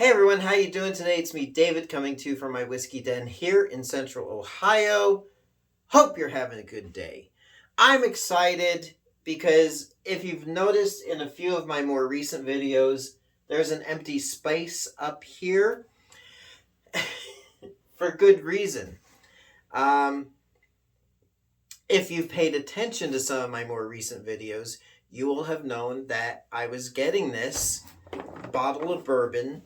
Hey everyone, how you doing today? It's me, David, coming to you from my whiskey den here in Central Ohio. Hope you're having a good day. I'm excited because if you've noticed in a few of my more recent videos, there's an empty space up here for good reason. If you've paid attention to some of my more recent videos, you will have known that I was getting this bottle of bourbon.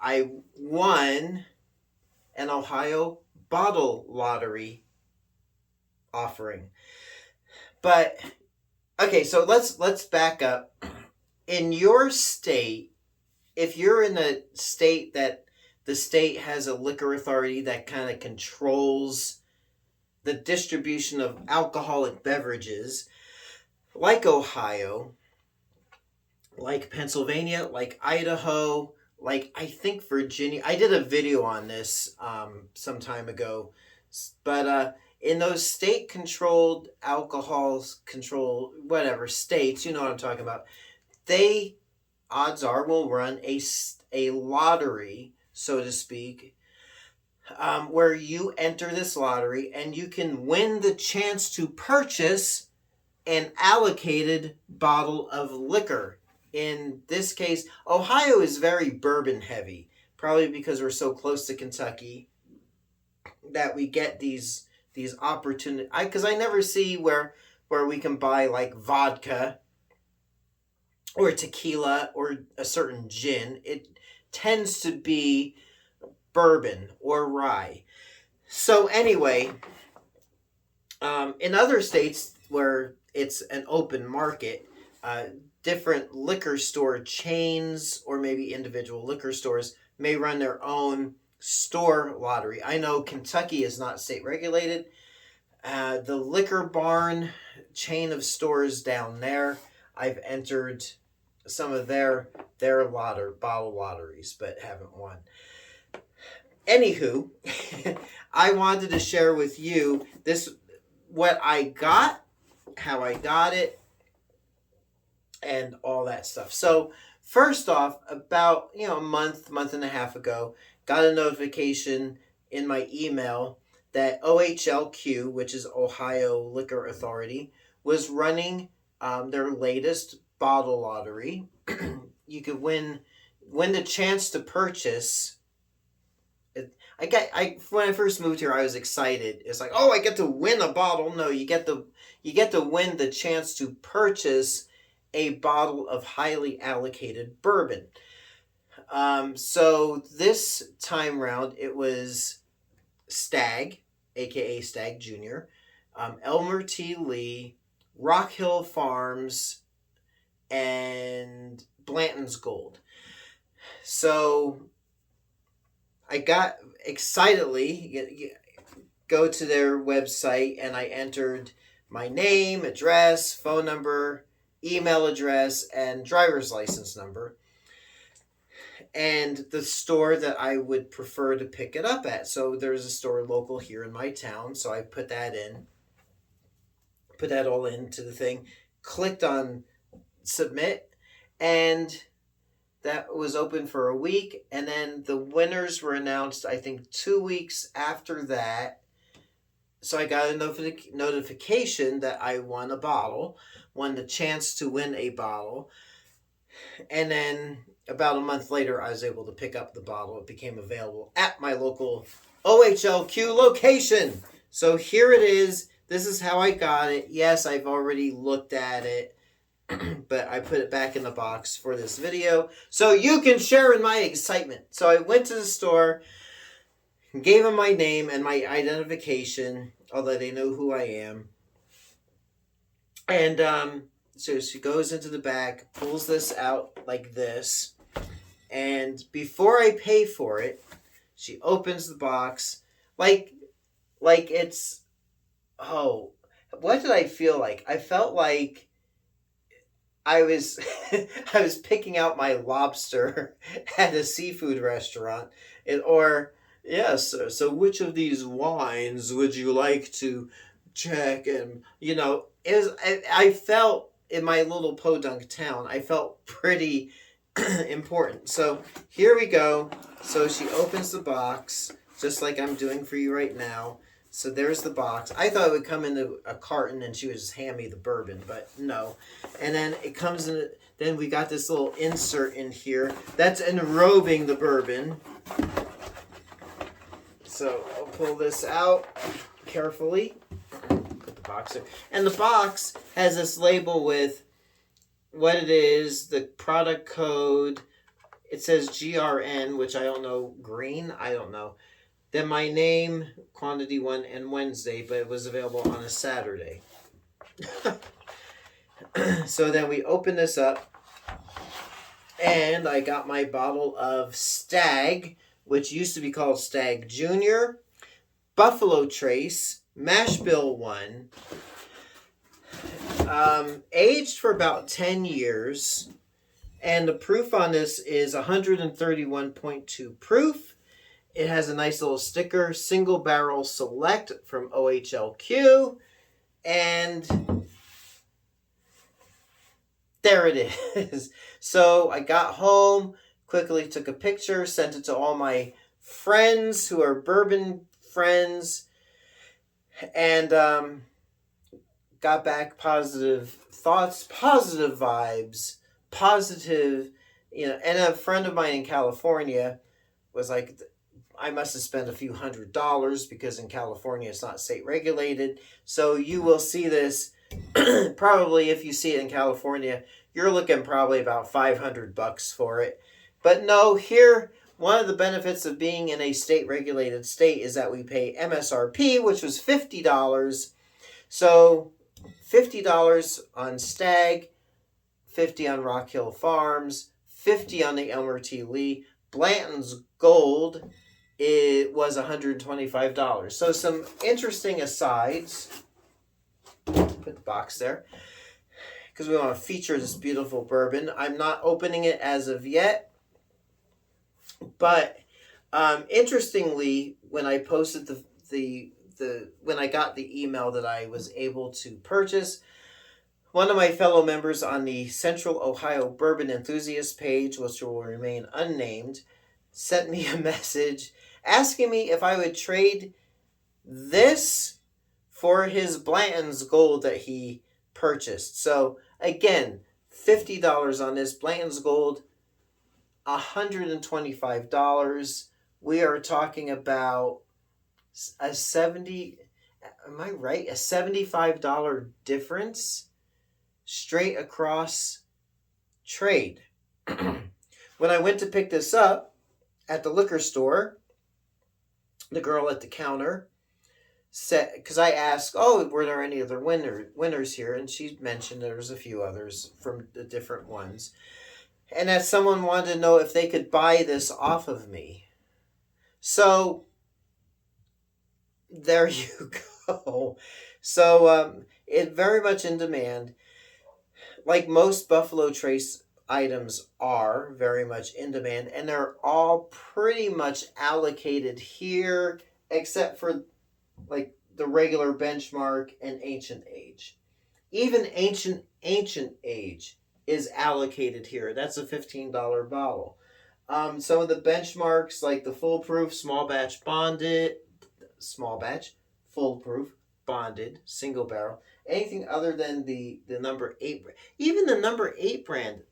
I won an Ohio bottle lottery offering. But okay, so let's back up. In your state, if you're in a state that the state has a liquor authority that kind of controls the distribution of alcoholic beverages, like Ohio, like Pennsylvania, like Idaho, like I think Virginia. I did a video on this some time ago, but in those state controlled alcohols control whatever states, you know what I'm talking about, they odds are will run a lottery, so to speak, where you enter this lottery and you can win the chance to purchase an allocated bottle of liquor. In this case, Ohio is very bourbon heavy, probably because we're so close to Kentucky that we get these opportunities. Because I never see where we can buy like vodka or tequila or a certain gin. It tends to be bourbon or rye. So anyway, in other states where it's an open market, different liquor store chains or maybe individual liquor stores may run their own store lottery. I know Kentucky is not state regulated. The Liquor Barn chain of stores down there, I've entered some of their bottle lotteries, but haven't won. Anywho, I wanted to share with you what I got, how I got it, and all that stuff. So first off, about a month and a half ago, got a notification in my email that OHLQ, which is Ohio Liquor Authority, was running their latest bottle lottery. You could win the chance to purchase. When I first moved here, I was excited. It's like, oh, I get to win a bottle. No, you get to win the chance to purchase a bottle of highly allocated bourbon. So this time round, it was Stagg, aka Stagg Junior, Elmer T. Lee, Rock Hill Farms, and Blanton's Gold. So I got excitedly go to their website and I entered my name, address, phone number, email address, and driver's license number, and the store that I would prefer to pick it up at. So there's a store local here in my town, so I put that all into the thing, clicked on submit, and that was open for a week, and then the winners were announced, I think, 2 weeks after that. So I got a notification that I won the chance to win a bottle. And then about a month later, I was able to pick up the bottle. It became available at my local OHLQ location. So here it is. This is how I got it. Yes, I've already looked at it, but I put it back in the box for this video so you can share in my excitement. So I went to the store, gave them my name and my identification, although they know who I am. And so she goes into the back, pulls this out like this, and before I pay for it, she opens the box like it's, oh, what did I feel like? I felt like I was I was picking out my lobster at a seafood restaurant, yes, so which of these wines would you like to check? And I felt in my little podunk town, I felt pretty important. So here we go. So she opens the box, just like I'm doing for you right now. So there's the box. I thought it would come in a carton and she would just hand me the bourbon, but no. And then it comes in, then we got this little insert in here that's enrobing the bourbon. So I'll pull this out carefully. Put the box there. And the box has this label with what it is, the product code. It says GRN, which I don't know, green, I don't know. Then my name, quantity 1, and Wednesday, but it was available on a Saturday. So then we open this up, and I got my bottle of Stagg, which used to be called Stagg Junior, Buffalo Trace, Mash Bill 1, aged for about 10 years, and the proof on this is 131.2 proof. It has a nice little sticker, Single Barrel Select from OHLQ, and there it is. So I got home, quickly took a picture, sent it to all my friends who are bourbon friends, and got back positive thoughts, positive vibes, positive, and a friend of mine in California was like, I must have spent a few $100s because in California it's not state regulated. So you will see this, probably if you see it in California, you're looking probably about $500 for it. But no, here, one of the benefits of being in a state regulated state is that we pay MSRP, which was $50. So $50 on Stagg, $50 on Rock Hill Farms, $50 on the Elmer T. Lee. Blanton's Gold, it was $125. So some interesting asides. Put the box there, because we want to feature this beautiful bourbon. I'm not opening it as of yet, but interestingly, when I posted when I got the email that I was able to purchase, one of my fellow members on the Central Ohio Bourbon Enthusiast page, which will remain unnamed, sent me a message asking me if I would trade this for his Blanton's Gold that he purchased. So again, $50 on this Blanton's Gold, $125. We are talking about a $75 difference straight across trade. When I went to pick this up at the liquor store, the girl at the counter said, because I asked, oh, were there any other winners here? And she mentioned there was a few others from the different ones. And that someone wanted to know if they could buy this off of me. So there you go. So it's very much in demand. Like most Buffalo Trace items are very much in demand, and they're all pretty much allocated here, except for like the regular Benchmark and Ancient Age. Even Ancient Age is allocated here. That's a $15 bottle. Some of the benchmarks, like the Foolproof, Foolproof, Bonded, Single Barrel, anything other than the number 8, even the number 8 brand,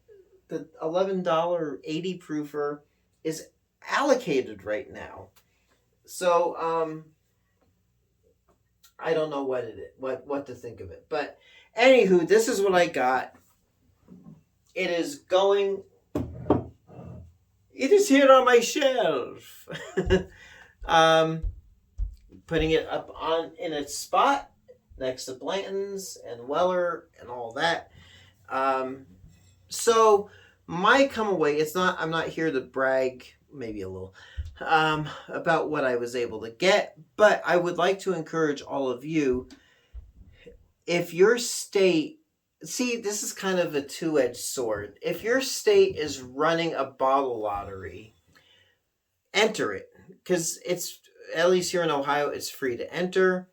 the $11 80 proofer is allocated right now. So I don't know what it is, what to think of it. But anywho, this is what I got. It is here on my shelf. Putting it up in its spot next to Blanton's and Weller and all that. So my come away, I'm not here to brag, maybe a little, about what I was able to get, but I would like to encourage all of you, if your state, see, this is kind of a two-edged sword. If your state is running a bottle lottery, enter it, because it's, at least here in Ohio, it's free to enter.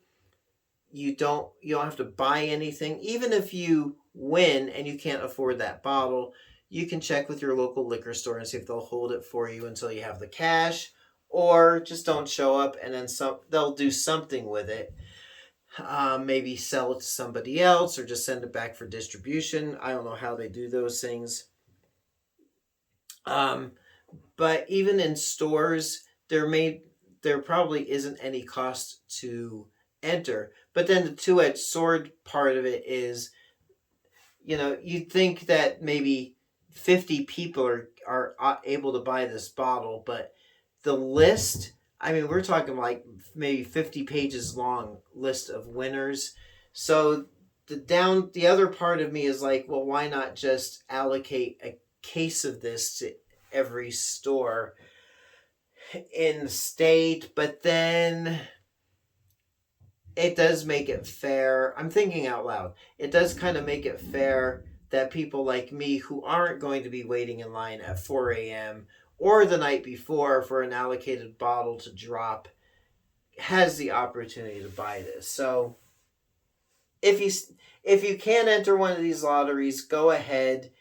You don't have to buy anything. Even if you win and you can't afford that bottle, you can check with your local liquor store and see if they'll hold it for you until you have the cash, or just don't show up and then they'll do something with it. Maybe sell it to somebody else or just send it back for distribution. I don't know how they do those things. But even in stores, there probably isn't any cost to enter. But then the two-edged sword part of it is, you'd think that maybe 50 people are able to buy this bottle, but the list, I mean, we're talking like maybe 50 pages long list of winners. So the other part of me is like, well, why not just allocate a case of this to every store in the state? But then it does make it fair. I'm thinking out loud. It does kind of make it fair that people like me who aren't going to be waiting in line at 4 a.m. or the night before for an allocated bottle to drop has the opportunity to buy this. So if you can enter one of these lotteries, go ahead.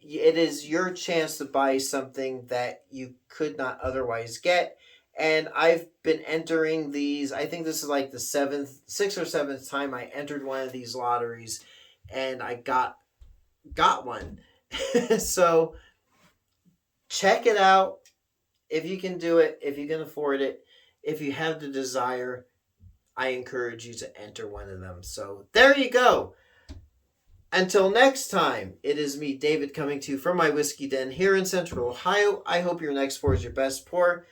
It is your chance to buy something that you could not otherwise get. And I've been entering these. I think this is like the sixth or seventh time I entered one of these lotteries, and I got one. So check it out if you can do it, if you can afford it, if you have the desire. I encourage you to enter one of them. So there you go. Until next time, it is me, David, coming to you from my whiskey den here in Central Ohio. I hope your next pour is your best pour.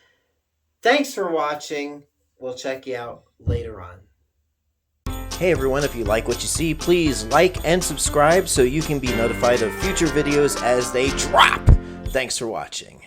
Thanks for watching. We'll check you out later on. Hey everyone, if you like what you see, please like and subscribe so you can be notified of future videos as they drop. Thanks for watching.